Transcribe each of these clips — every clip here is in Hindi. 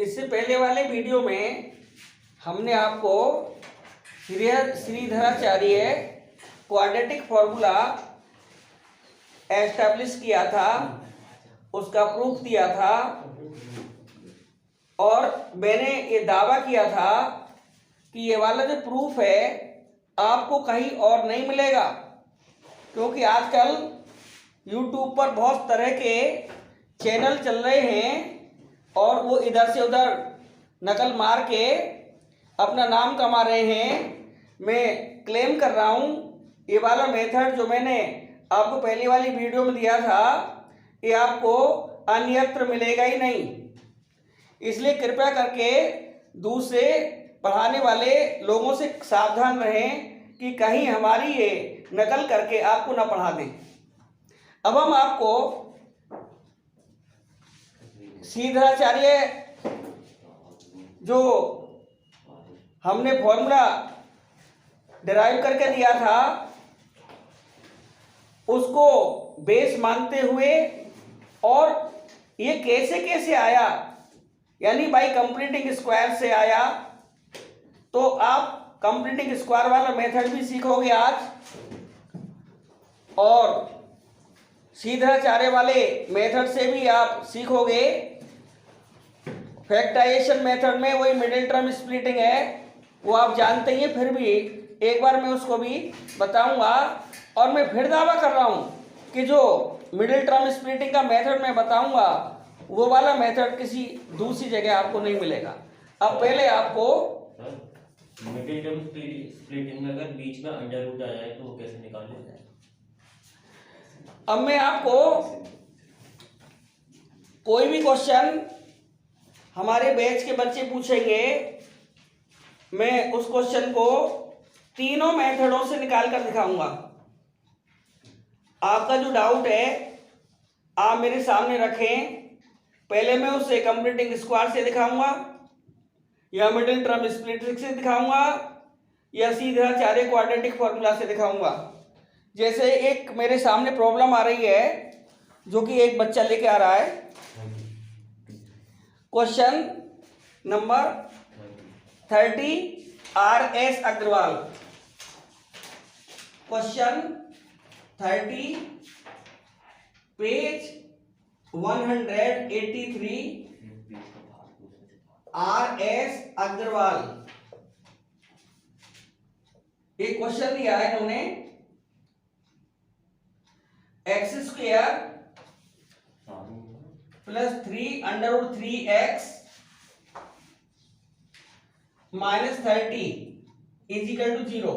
इससे पहले वाले वीडियो में हमने आपको श्रीधराचार्य क्वाड्रेटिक फॉर्मूला एस्टैब्लिश किया था, उसका प्रूफ दिया था और मैंने ये दावा किया था कि ये वाला जो प्रूफ है आपको कहीं और नहीं मिलेगा, क्योंकि आजकल YouTube पर बहुत तरह के चैनल चल रहे हैं और वो इधर से उधर नकल मार के अपना नाम कमा रहे हैं। मैं क्लेम कर रहा हूँ ये वाला मेथड जो मैंने आपको पहली वाली वीडियो में दिया था ये आपको अन्यत्र मिलेगा ही नहीं। इसलिए कृपया करके दूसरे पढ़ाने वाले लोगों से सावधान रहें कि कहीं हमारी ये नकल करके आपको ना पढ़ा दें। अब हम आपको श्रीधराचार्य जो हमने फॉर्मूला डिराइव करके दिया था उसको बेस मानते हुए और ये कैसे कैसे आया, यानी बाई कंप्लीटिंग स्क्वायर से आया, तो आप कंप्लीटिंग स्क्वायर वाला मेथड भी सीखोगे आज और श्रीधराचार्य वाले मेथड से भी आप सीखोगे। फैक्टराइजेशन मेथड में वही मिडिल टर्म स्प्लिटिंग है, वो आप जानते ही हैं, फिर भी एक बार मैं उसको भी बताऊंगा। और मैं फिर दावा कर रहा हूं कि जो मिडिल टर्म स्प्लिटिंग का मेथड मैं बताऊंगा वो वाला मेथड किसी दूसरी जगह आपको नहीं मिलेगा। अब पहले आपको मिडिल टर्म स्प्लिटिंग में अगर बीच में अंडर रूट आ जाए तो वो कैसे निकालें? अब मैं आपको कोई भी क्वेश्चन हमारे बैच के बच्चे पूछेंगे, मैं उस क्वेश्चन को तीनों मेथडों से निकाल कर दिखाऊंगा। आपका जो डाउट है आप मेरे सामने रखें, पहले मैं उसे कंप्लीटिंग स्क्वायर से दिखाऊंगा या मिडिल टर्म स्प्लिटिंग से दिखाऊंगा या श्रीधराचार्य क्वाड्रेटिक फॉर्मूला से दिखाऊंगा। जैसे एक मेरे सामने प्रॉब्लम आ रही है जो कि एक बच्चा लेके आ रहा है, question number 30 RS Agarwal, question 30 page 183 RS Agarwal. एक क्वेश्चन दिया है इन्होंने, x square plus 3 under root 3x minus 30 is equal to 0।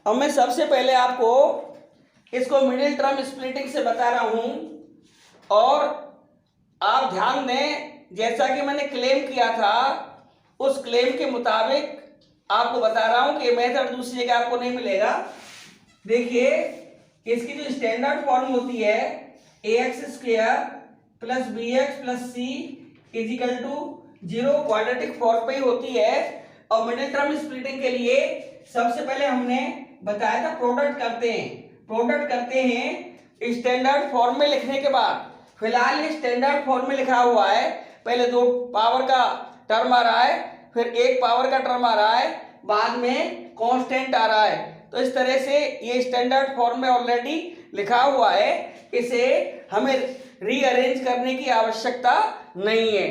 अब मैं सबसे पहले आपको इसको मिडिल टर्म स्प्लिटिंग से बता रहा हूं और आप ध्यान दें, जैसा कि मैंने क्लेम किया था उस क्लेम के मुताबिक आपको बता रहा हूं कि ये मेथड दूसरी जगह आपको नहीं मिलेगा। देखिए इसकी जो स्टैंडर्ड फॉर्म होती है ax square plus bx plus c is equal to 0 quadratic form पे ही होती है। और मिडिल टर्म स्प्लिटिंग के लिए सबसे पहले हमने बताया था प्रोडक्ट करते हैं स्टैंडर्ड फॉर्म में लिखने के बाद। फिलहाल ये स्टैंडर्ड फॉर्म में लिखा हुआ है, पहले 2 पावर का टर्म आ रहा है, फिर 1 पावर का टर्म आ रहा है, बाद में कांस्टेंट आ रहा है। तो इस तरह से ये स्टैंडर्ड फॉर्म में ऑलरेडी लिखा हुआ है, इसे हमें रीअरेंज करने की आवश्यकता नहीं है।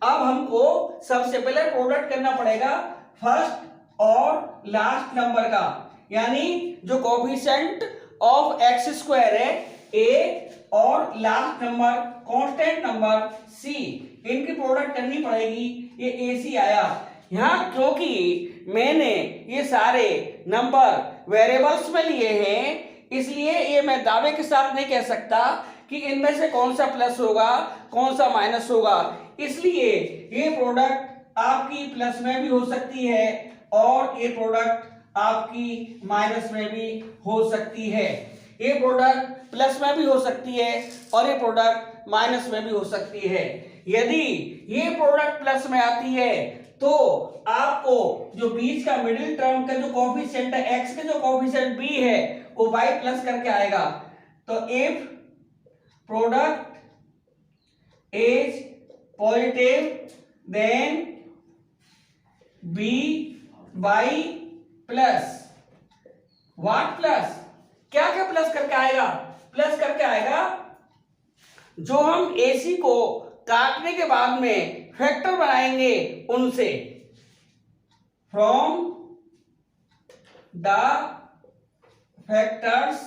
अब हमको सबसे पहले प्रोडक्ट करना पड़ेगा फर्स्ट और लास्ट नंबर का, यानी जो कोफिशिएंट ऑफ एक्स स्क्वायर है a और last number constant number c, इनकी प्रोडक्ट करनी पड़ेगी। ये ac आया यहाँ, क्योंकि मैंने ये सारे नंबर वेरिएबल्स में लिए हैं इसलिए ये मैं दावे के साथ नहीं कह सकता कि इनमें से कौन सा प्लस होगा कौन सा माइनस होगा। इसलिए ये प्रोडक्ट आपकी प्लस में भी हो सकती है और ये प्रोडक्ट आपकी माइनस में भी हो सकती है। ये प्रोडक्ट प्लस में भी हो सकती है और ये प्रोडक्ट माइनस में भी हो सकती है। यदि ये प्रोडक्ट प्लस में आती है तो आपको जो बीच का मिडिल टर्म का जो कोफिशिएंट है x के जो कोफिशिएंट b है वो y प्लस करके आएगा। तो if product is positive, then B by plus what plus, क्या क्या प्लस करके आएगा, प्लस करके आएगा जो हम AC को काटने के बाद में फैक्टर बनाएंगे उनसे, from the factors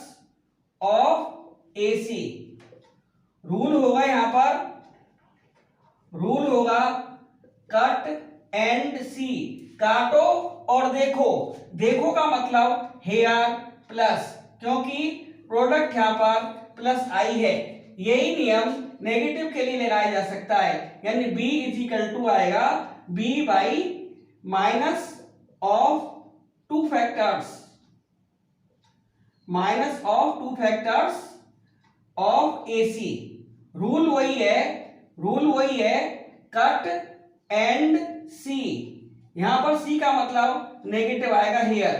of AC। Rule होगा यहां पर, रूल होगा कट एंड सी, काटो और देखो, देखो का मतलब हेयर प्लस, क्योंकि प्रोडक्ट यहां पर प्लस आई है। यही नियम नेगेटिव के लिए लगाया जा सकता है, यानी B इज इक्वल टू आएगा B by minus of two factors, minus of two factors of AC। Rule वही है, रूल वही है कट एंड सी। यहां पर सी का मतलब नेगेटिव आएगा हियर,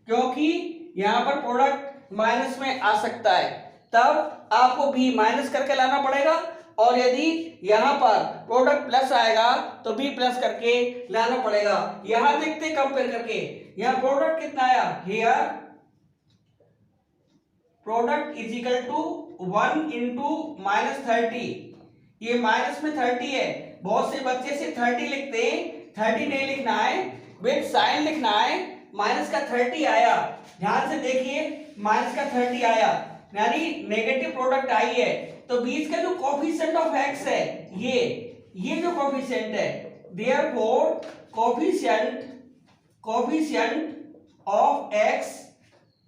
क्योंकि यहां पर प्रोडक्ट माइनस में आ सकता है, तब आपको बी माइनस करके लाना पड़ेगा, और यदि यहां पर प्रोडक्ट प्लस आएगा तो बी प्लस करके लाना पड़ेगा। यहां देखते कंपेयर करके, यहां प्रोडक्ट कितना आया, here product is equal to 1 into minus 30, ये माइनस में 30 है, बहुत से बच्चे से 30 लिखते हैं, 30 नहीं लिखना है, विद साइन लिखना है। माइनस का 30 आया, ध्यान से देखिए, माइनस का 30 आया, यानी नेगेटिव प्रोडक्ट आई है, तो बीच का जो कोफिशिएंट ऑफ एक्स है, ये जो कोफिशिएंट है, therefore coefficient of x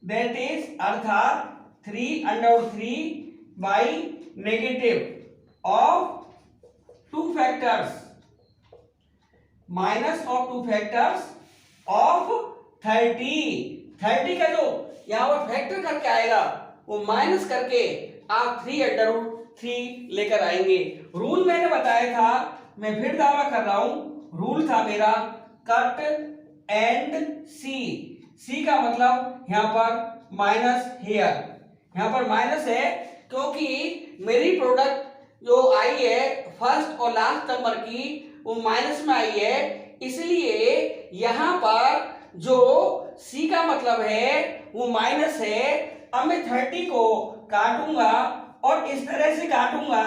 that is अर्थात 3/3 by negative of two factors, minus of two factors of 30 का जो यहां पर फैक्टर करके आएगा वो माइनस करके आप 3/3 लेकर आएंगे। रूल मैंने बताया था, मैं फिर दावा कर रहा हूं, रूल था मेरा कट एंड सी, सी का मतलब यहां पर माइनस हेयर, यहां पर माइनस है क्योंकि मेरी प्रोडक्ट जो आई है फर्स्ट और लास्ट नंबर की वो माइनस में आई है, इसलिए यहां पर जो सी का मतलब है वो माइनस है। अब मैं 30 को काटूंगा और इस तरह से काटूंगा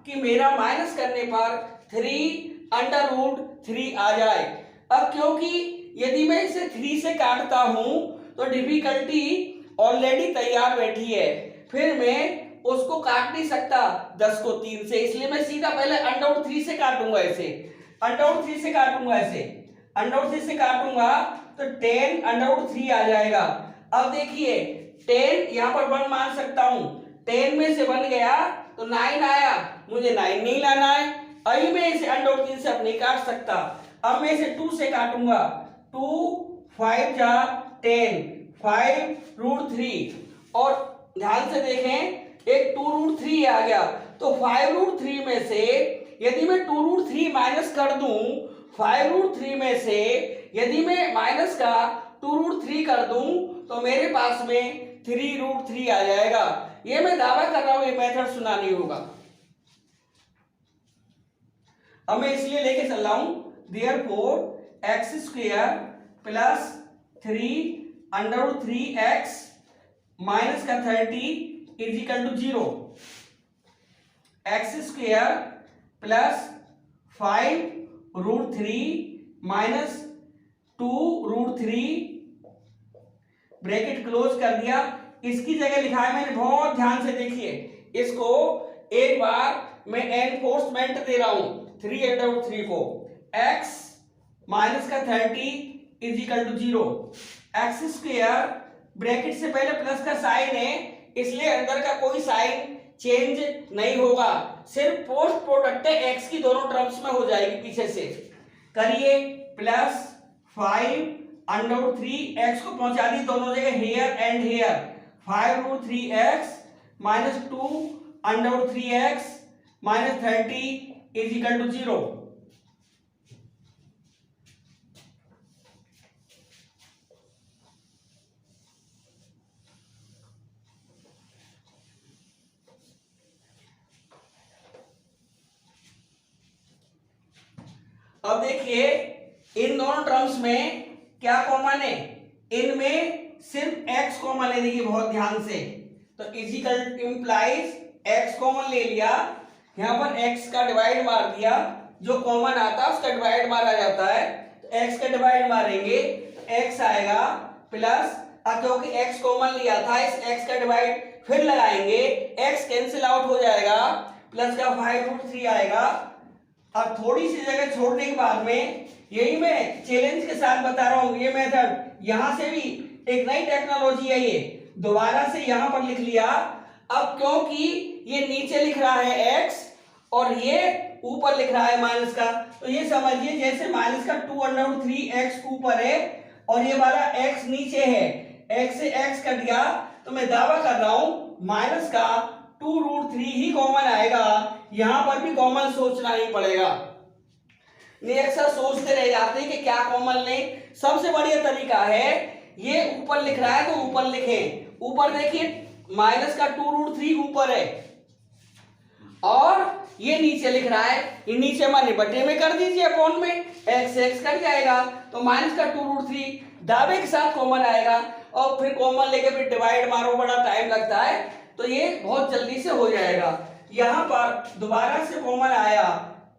कि मेरा माइनस करने पर 3/√3 आ जाए। अब क्योंकि यदि मैं इसे 3 से काटता हूं तो डिफिकल्टी ऑलरेडी तैयार बैठी है, फिर मैं उसको काट नहीं सकता 10 को 3 से, इसलिए मैं सीधा पहले √3 से काटूंगा, इसे √3 से काटूंगा, इसे √3 से काटूंगा तो 10√3 आ जाएगा। अब देखिए 10 यहां पर 1 मान सकता हूं, 10 में से 1 गया तो 9 आया, मुझे 9 नहीं लाना है, अभी मैं इसे √3 से अब नहीं काट सकता। अब मैं इसे 2 से काटूंगा, 2 5 जा 10, 5√3, और ध्यान से देखें एक 2√3 आ गया, तो 5√3 में से यदि मैं 2√3 माइनस कर दूं, 5√3 में से यदि मैं माइनस का 2√3 कर दूं तो मेरे पास में 3√3 आ जाएगा। ये मैं दावा कर रहा हूं, ये मेथड सुना नहीं होगा। अब मैं इसलिए लेके चल रहा हूं, therefore x² plus 3√3x minus का 30 is equal to 0, x² plus 5√3 minus 2√3 bracket close कर दिया। इसकी जगह लिखा है मैंने, बहुत ध्यान से देखिए इसको, एक बार मैं एनफोर्समेंट दे रहा हूं 3/3 को, x माइनस का 30 is equal to 0, x² bracket से पहले प्लस का साइन है इसलिए अंदर का कोई साइन चेंज नहीं होगा, सिर्फ पोस्ट प्रोडक्ट है x की दोनों टर्म्स में हो जाएगी, पीछे से करिए, प्लस 5√3 x को पहुंचा दी दोनों जगह, here and here, 5√3x minus 2√3x minus 30 is equal to 0। अब देखिए इन दोनों टर्म्स में क्या कॉमन है, इनमें सिर्फ x कॉमन है, देखिए बहुत ध्यान से, तो इजिकल इम्प्लाइज x कॉमन ले लिया, यहाँ पर x का डिवाइड मार दिया, जो कॉमन आता है उसका डिवाइड मारा जाता है, तो x का डिवाइड मारेंगे तो x आएगा प्लस, अब क्योंकि x कॉमन लिया था इस x का डिवाइड फिर लगाएंगे, x कैंसिल आउट हो जाएगा, प्लस का 5√3 आएगा। अब थोड़ी सी जगह छोड़ने के बाद में, यही मैं चैलेंज के साथ बता रहा हूं, ये मेथड यहां से भी एक नई टेक्नोलॉजी है, ये दोबारा से यहां पर लिख लिया। अब क्योंकि ये नीचे लिख रहा है x और ये ऊपर लिख रहा है माइनस का, तो ये समझिए जैसे माइनस का 2√3x ऊपर है और ये वाला x नीचे है, x से x कट गया, तो मैं दावा कर रहा हूं माइनस का 2√3 ही कॉमन आएगा, यहां पर भी कॉमन सोचना ही पड़ेगा, नहीं अक्सर सोचते रह जाते हैं कि क्या कॉमन लें। सबसे बढ़िया तरीका है, ये ऊपर लिख रहा है तो ऊपर लिखें, ऊपर देखिए माइनस का 2√3 ऊपर है और ये नीचे लिख रहा है, ये नीचे माने बटे में कर दीजिए अपॉन में, x x कट जाएगा तो माइनस का 2√3 दावे के साथ कॉमन आएगा, और फिर कॉमन लेके फिर डिवाइड मारो, बड़ा टाइम लगता है, तो ये बहुत जल्दी से हो जाएगा। यहां पर दोबारा से कॉमन आया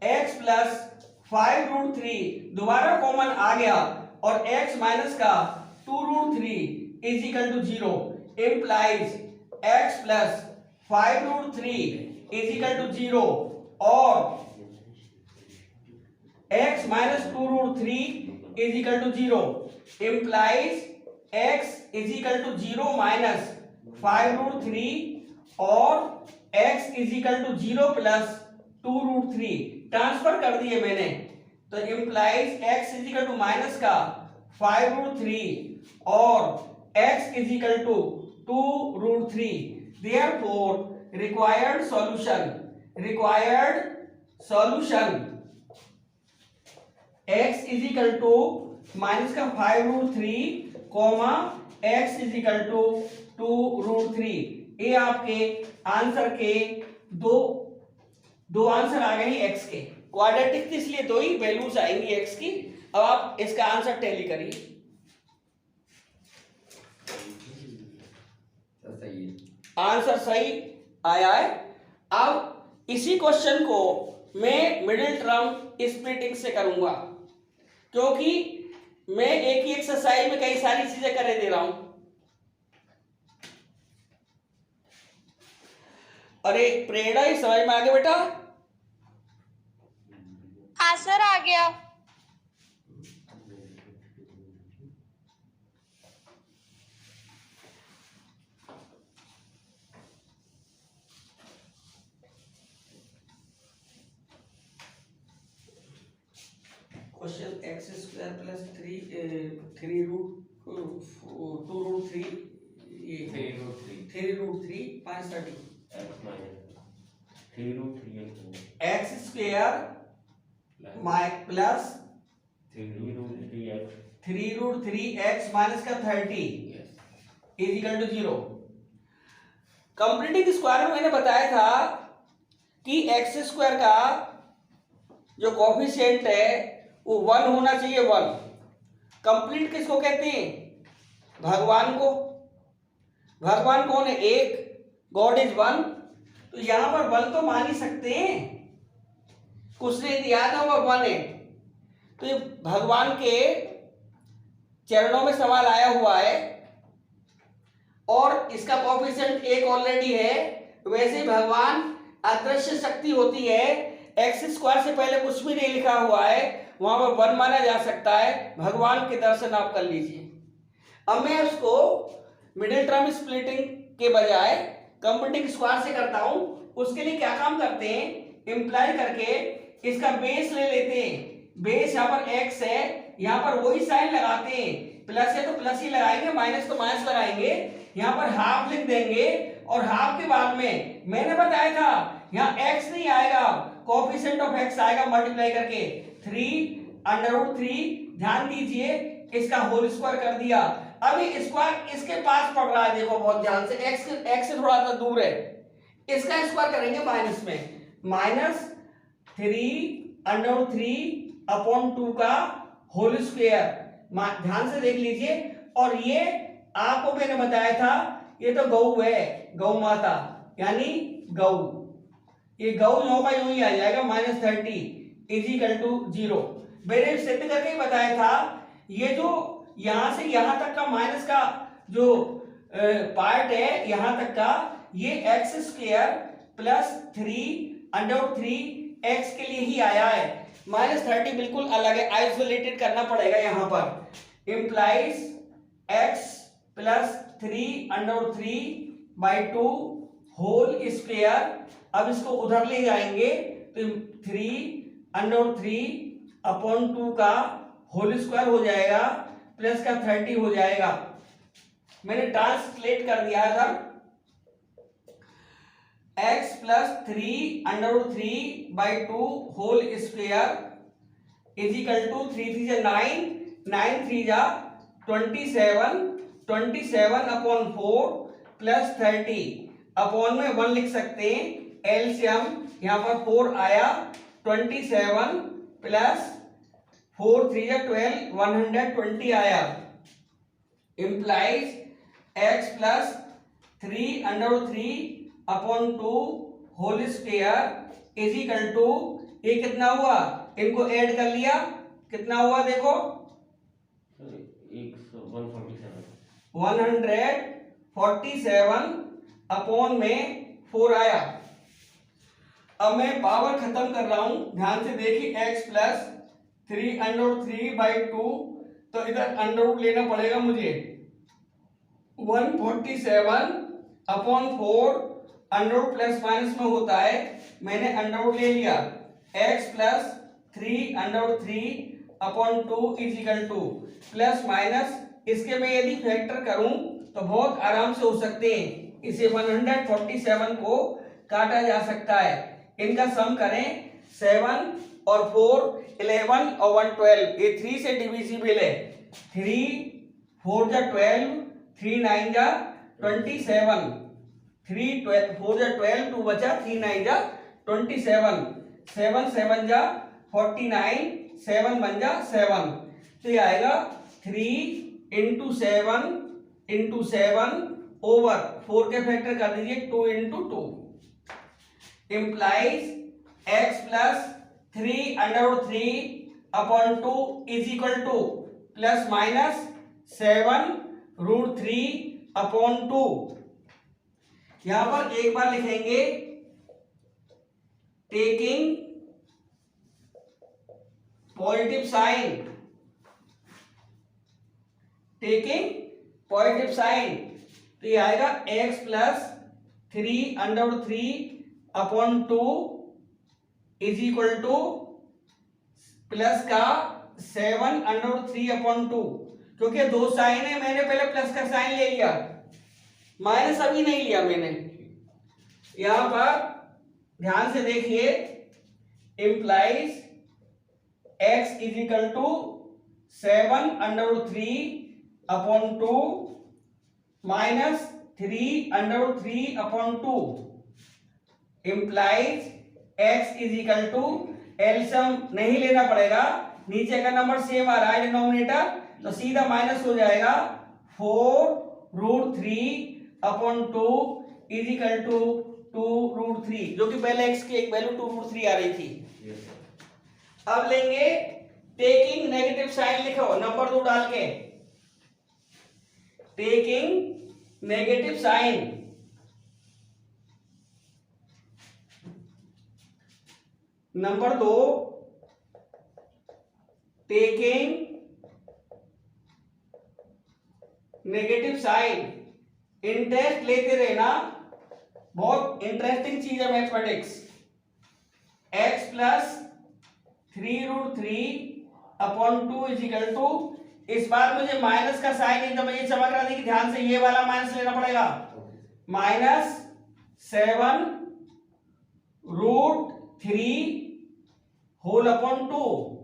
x प्लस 5√3 दोबारा कॉमन आ गया और x माइनस का 2√3 is equal to 0 implies x plus 5√3 is equal to 0 और x minus 2√3 is equal to 0 implies x is equal to 0 minus 5√3 और x is equal to 0 plus 2√3 transfer कर दिए मैंने, तो implies x is equal to minus का 5√3 और x is equal to 2√3। Therefore required solution x is equal to minus का 5√3 comma x is equal to 2√3। ये आपके आंसर के दो आंसर आ गए x के, क्वाड्रेटिक थी इसलिए दो ही वैल्यूज आएंगी x की। अब आप इसका आंसर टैली करिए। आंसर सही आया है। अब इसी क्वेश्चन को मैं मिडिल टर्म स्प्लिटिंग से करूंगा, क्योंकि मैं एक ही एक्सरसाइज में कई सारी चीजें करे दे रहा हूं। अरे प्रेरणा ही समझ में आ गया बेटा? हाँ सर आ गया। क्वेश्चन x स्क्वायर प्लस 2√3 ये 3√3 530 x square plus 3√3x minus का 30 is equal to 0। Completing square में मैंने बताया था कि x स्क्वायर का जो कोफिशिएंट है वो 1 होना चाहिए, 1। कंप्लीट किसको कहते हैं? भगवान को। भगवान कौन है? एक, गॉड इज 1। तो यहां पर 1 तो मान ही सकते हैं, कुछ ने दिया था वो 1 है, तो ये भगवान के चरणों में सवाल आया हुआ है और इसका कोफिशिएंट 1 ऑलरेडी है। वैसे ही भगवान अदृश्य शक्ति होती है, एक्स स्क्वायर से पहले कुछ भी नहीं लिखा हुआ है, वहां पर 1 माना जा सकता है। भगवान के दर्शन आप कर लीजिए। अब मैं उसको मिडिल टर्म स्प्लिटिंग के बजाय कंप्लीटिंग स्क्वायर से करता हूं। उसके लिए क्या काम करते हैं? इंप्लाई करके इसका बेस ले लेते हैं। बेस यहाँ पर x है, यहाँ पर वही साइन लगाते हैं, प्लस है तो प्लस ही लगाएंगे, माइनस तो माइनस लगाएंगे। यहाँ पर हाफ लिख देंगे और हाफ के बाद में मैंने बताया था यहाँ x नहीं आएगा, कोएफिशिएंट ऑफ x आएगा मल्टीप्लाई करके 3√3। ध्यान दीजिए इसका होल स्क्वायर कर दिया। अब ये स्क्वायर इसके पास पड़ रहा है, देखो बहुत ध्यान से, x से थोड़ा सा दूर है, इसका स्क्वायर करेंगे माइनस में, माइनस 3√3 अपॉन 2 का होल स्क्वायर। ध्यान से देख लीजिए। और ये आपको मैंने बताया था, ये तो गौ है, गौ माता यानी गौ, ये गौ यूं का यूं ही आ जाएगा -30 इजिकल टू 0। मैंने सिद्ध करके ही बताया था, ये जो यहां से यहां तक का माइनस का जो पार्ट है यहां तक का, ये एक्स स्क्वायर प्लस 3 एक्स के लिए ही आया है। -30 बिल्कुल अलग है, आइसोलेटेड करना पड़ेगा यहां पर। Implies x plus 3/2 whole square. अब इसको उधर ले जाएंगे तो 3/2 का होल स्क्वायर हो जाएगा, प्लस का 30 हो जाएगा। मैंने ट्रांसलेट कर दिया था। x plus 3/2 whole square is equal to 3 3 9 9 3 27 upon 4 plus 30 upon में 1 लिख सकते हैं। एलसीएम यहां पर 4 आया, 27 प्लस 4 3 12 120 आया। Implies x plus 3/2 whole square is equal to, ये कितना हुआ, इनको ऐड कर लिया, कितना हुआ देखो 147 अपॉन में 4 आया। अब मैं पावर खत्म कर रहा हूं, ध्यान से देखिए। x प्लस 3/2 तो इधर अंडर लेना पड़ेगा मुझे। 147 अपॉन 4 अंडर प्लस माइनस में होता है, मैंने अंडर ले लिया। x plus 3/2 is equal to plus minus, इसके मैं यदि फैक्टर करूं तो बहुत आराम से हो सकते हैं। इसे 147 को काटा जा सकता है। इनका सम करें, 7 और 4 11 और 1 12, ये 3 से डिविजिबल है। 3 4 जा 12, 3 9 जा 27, 3 4 जा 12, 2 बचा, 3 9 जा 27, 7 7 जा 49, 7 1 जा 7, तो ये आएगा 3 × 7 ओवर 4 के फैक्टर कर दीजिए 2 × 2 implies x plus 3/2 is equal to plus minus 7√3/2। यहां पर एक बार लिखेंगे, टेकिंग पॉजिटिव साइन, तो ये आएगा x plus 3/2 is equal two plus का 7/3/2, क्योंकि दो साइन है, मैंने पहले प्लस का साइन ले लिया, माइनस अभी नहीं लिया मैंने। यहां पर ध्यान से देखिए, implies x is equal to 7/3/2 minus 3/3/2 implies x is equal to, LCM नहीं लेना पड़ेगा, नीचे का नंबर सेम आ रहा है डिनोमिनेटर, तो सीधा माइनस हो जाएगा 4√3/2 इज इक्वल टू 2√3, जो कि पहले x की एक वैल्यू 2√3 आ रही थी। अब लेंगे टेकिंग नेगेटिव साइन, लिखो नंबर 2 डाल के, taking negative sign, number 2 taking negative sign. Interest लेते रहना, बहुत इंटरेस्टिंग चीज है mathematics. x plus 3√3/2 is equal to, इस बार मुझे माइनस का साइन एकदम ये चमक रहा है कि ध्यान से ये वाला माइनस लेना पड़ेगा, -7√3/2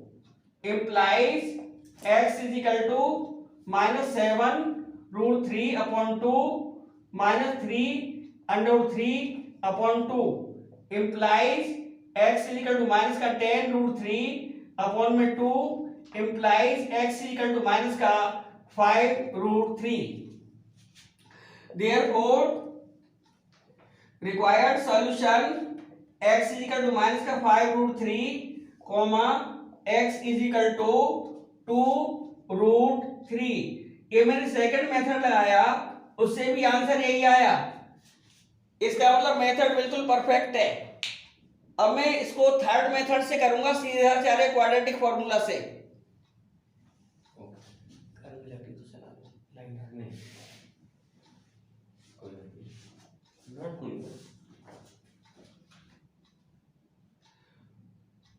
implies x is equal to -7√3/2 -3/3/2 implies x is equal to minus का 10√3 अपॉन में 2 implies x equal to minus का 5√3। Therefore required solution x is equal to minus का 5√3 comma x is equal to 2√3। ये मैंने सेकंड मेथड लगाया, उससे भी आंसर यही आया। इसका मतलब मेथड बिल्कुल परफेक्ट है। अब मैं इसको थर्ड मेथड से करूंगा, सीधाचार्य क्वाड्रेटिक फॉर्मूला से।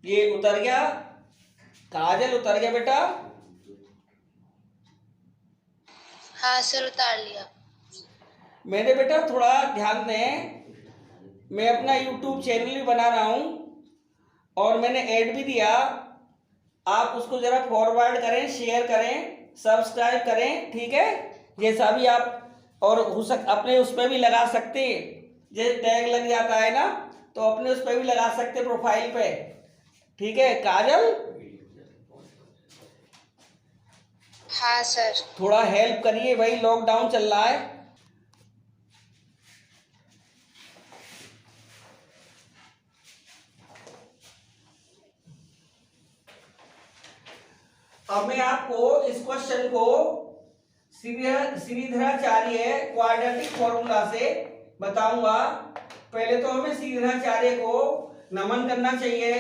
ये उतर गया, काजल उतर गया बेटा? हाँ सर, उतार लिया। मेरे बेटा थोड़ा ध्यान दें, मैं अपना YouTube चैनल भी बना रहा हूं और मैंने ऐड भी दिया। आप उसको जरा फॉरवर्ड करें, शेयर करें, सब्सक्राइब करें, ठीक है? जैसा भी आप और अपने उस पर भी लगा सकते हैं, जैसे टैग लग जाता है ना, तो अपने उस पर भी लगा सकते प्रोफाइल पे, ठीक है काजल? हाँ सर। थोड़ा हेल्प करिए भाई, लॉकडाउन चल रहा है। अब मैं आपको इस क्वेश्चन को श्रीधराचार्य क्वाड्रेटिक फॉर्मूला से बताऊंगा। पहले तो हमें श्रीधराचार्य को नमन करना चाहिए,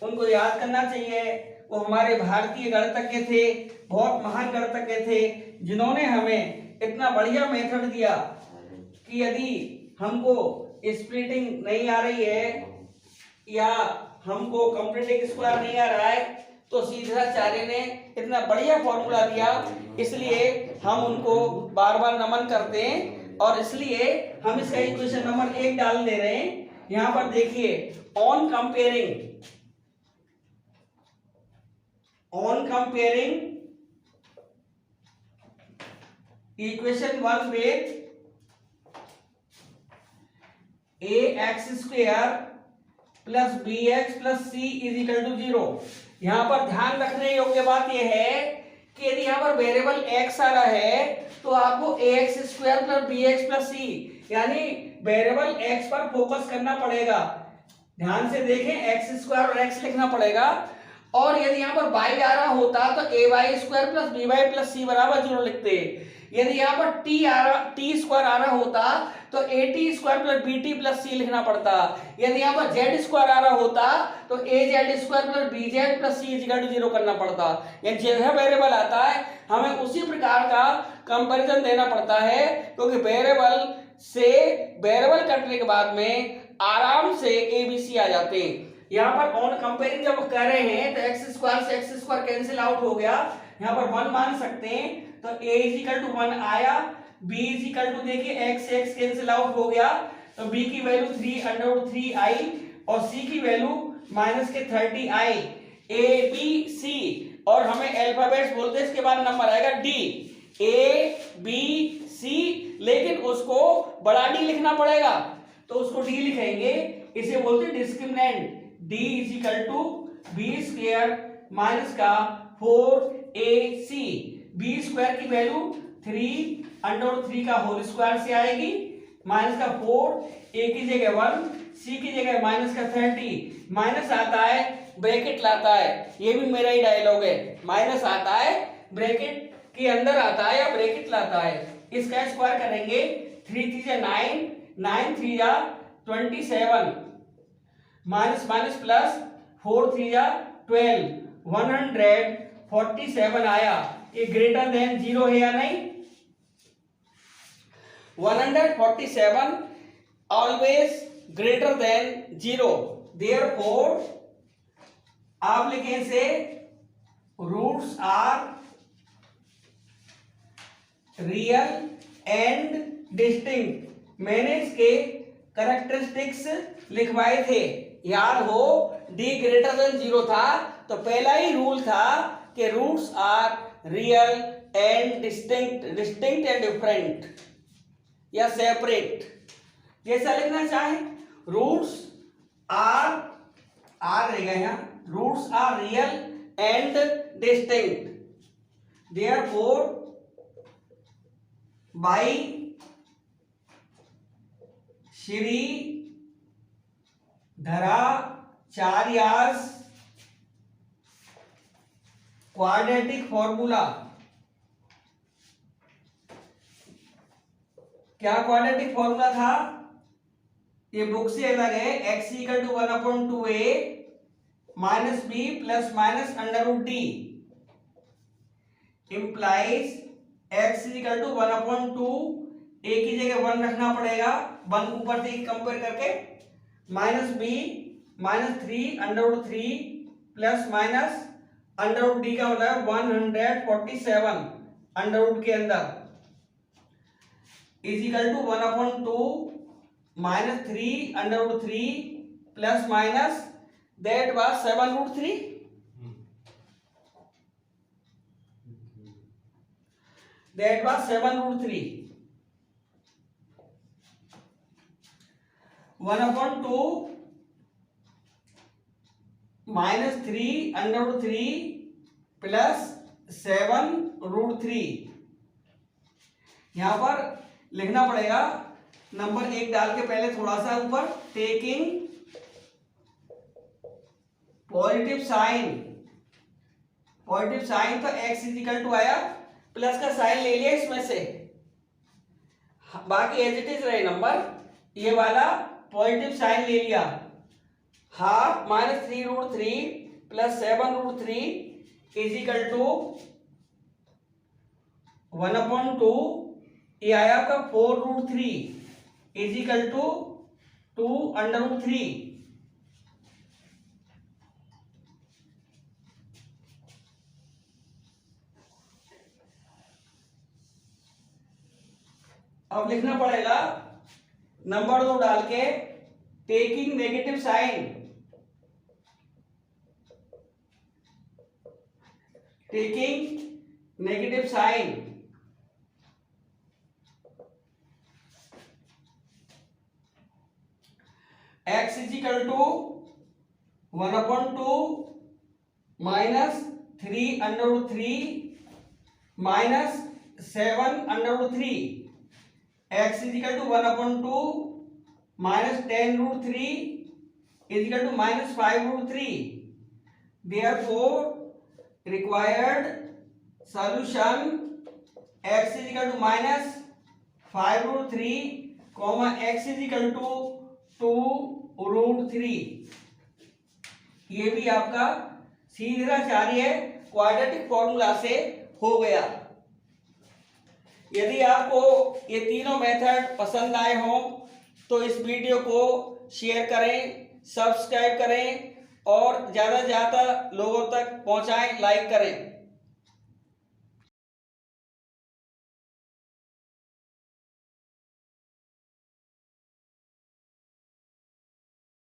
उनको याद करना चाहिए। वो हमारे भारतीय गणितज्ञ थे, बहुत महान गणितज्ञ थे, जिन्होंने हमें इतना बढ़िया मेथड दिया कि यदि हमको स्प्लिटिंग नहीं आ रही है या हमको कंप्लीटिंग स्क्वायर नहीं आ रहा है, तो श्रीधराचार्य ने इतना बढ़िया फॉर्मूला दिया, इसलिए हम उनको बार बार नमन करते हैं। और इसलिए हम इसका इक्वेशन नंबर 1 डाल दे रहे हैं। यहां पर देखिए, on comparing equation 1 with ax² plus bx plus c is equal to 0। यहां पर ध्यान रखने योग्य बात यह है कि यदि यहां पर वेरिएबल x आ रहा है तो आपको ax² plus bx plus c यानी वेरिएबल x पर फोकस करना पड़ेगा। ध्यान से देखें, x² और x लिखना पड़ेगा। और यदि यहाँ पर y आ रहा होता तो ay² plus by plus c बराबर 0 लिखते। यदि यहाँ पर t स्क्वायर आ रहा होता तो at² plus bt plus c लिखना पड़ता। यदि यहाँ पर z² आ रहा होता तो az² plus bz plus c equal to 0 करना पड़ता। यानी जैसा वेरिएबल आता है हमें उसी प्रकार का कंपैरिजन देना पड़ता है, क्योंकि वेरिएबल कटने के बाद में आराम से abc आ जाते हैं। यहाँ पर ऑन कंपेयरिंग जब कर रहे हैं तो x² से x² कैंसिल आउट हो गया, यहाँ पर 1 मान सकते हैं, तो a इज इक्वल टू 1 आया, b इज इक्वल टू देखिए x से x कैंसिल आउट हो गया, तो b की वैल्यू 3√3 आई और c की वैल्यू माइनस के 30 आई। a b c और हमें अल्फाबेट्स बोलते हैं, इसके बाद नंबर आएगा d, a b c, लेकिन उसको बड़ा D लिखना पड़ेगा, तो उसको D लिखेंगे, इसे बोलते हैं discriminant. d is equal to b² minus का 4ac, b² की वैल्यू 3√3 का होल स्क्वायर से आएगी, माइनस का 4, a की जगह 1, c की जगह माइनस का 30, माइनस आता है ब्रैकेट लाता है, ये भी मेरा ही डायलॉग है, माइनस आता है ब्रैकेट के अंदर आता है या ब्रैकेट लाता है। इसका स्क्वायर करेंगे, 3 3 जा 9, 9 3 जा 27, माइनस माइनस प्लस 4 3 जा 12, 147 आया। ये ग्रेटर देन 0 है या नहीं? 147 ऑलवेज ग्रेटर देन 0, देयरफॉर आप लिखें से roots are real and distinct. मैंने इसके कैरेक्टरिस्टिक्स लिखवाए थे, याद हो d ग्रेटर देन 0 था तो पहला ही रूल था कि roots are real and distinct, distinct and different या सेपरेट, जैसा लिखना चाहे। रूट्स आर रहेगा यहाँ, roots are real and distinct. Therefore, by Shri Dharacharya's quadratic formula, क्या क्वाड्रेटिक फॉर्मूला था? ये बुक से अलग है। x equal to 1/2a minus B plus minus under root D implies x equal to 1/2, a की जगह 1 रखना पड़ेगा, 1 ऊपर से कंपेयर करके, minus B minus 3 under root 3 plus minus under root D का मतलब 147 अंडर रूट के अंदर is equal to 1/2 minus 3 under root 3 plus minus that was 7√3. That was 7√3. 1/2 minus 3 under root 3 plus 7√3. यहां पर लिखना पड़ेगा नंबर 1 डाल के पहले थोड़ा सा ऊपर, टेकिंग पॉजिटिव साइन तो x इज इक्वल टू आया, प्लस का साइन ले लिया इसमें से, बाकी एज इट इज रहे नंबर, ये वाला पॉजिटिव साइन ले लिया, half minus 3√3 plus 7√3 is equal to 1/2, ये आया आपका 4√3 is equal to 2 under root 3. अब लिखना पड़ेगा नंबर 2 डाल के, taking negative sign x is equal to 1/2 minus 3 under root 3 minus 7 under root 3, x is equal to 1/2 minus 10√3 is equal to minus 5√3. Therefore, required solution x is equal to minus 5√3, x is equal to 2√3. ये भी आपका सीधाचार्य क्वाड्रेटिक फॉर्मूला से हो गया. यदि आपको ये तीनों मेथड पसंद आए हों तो इस वीडियो को शेयर करें, सब्सक्राइब करें और ज़्यादा से ज़्यादा लोगों तक पहुंचाएं, लाइक करें.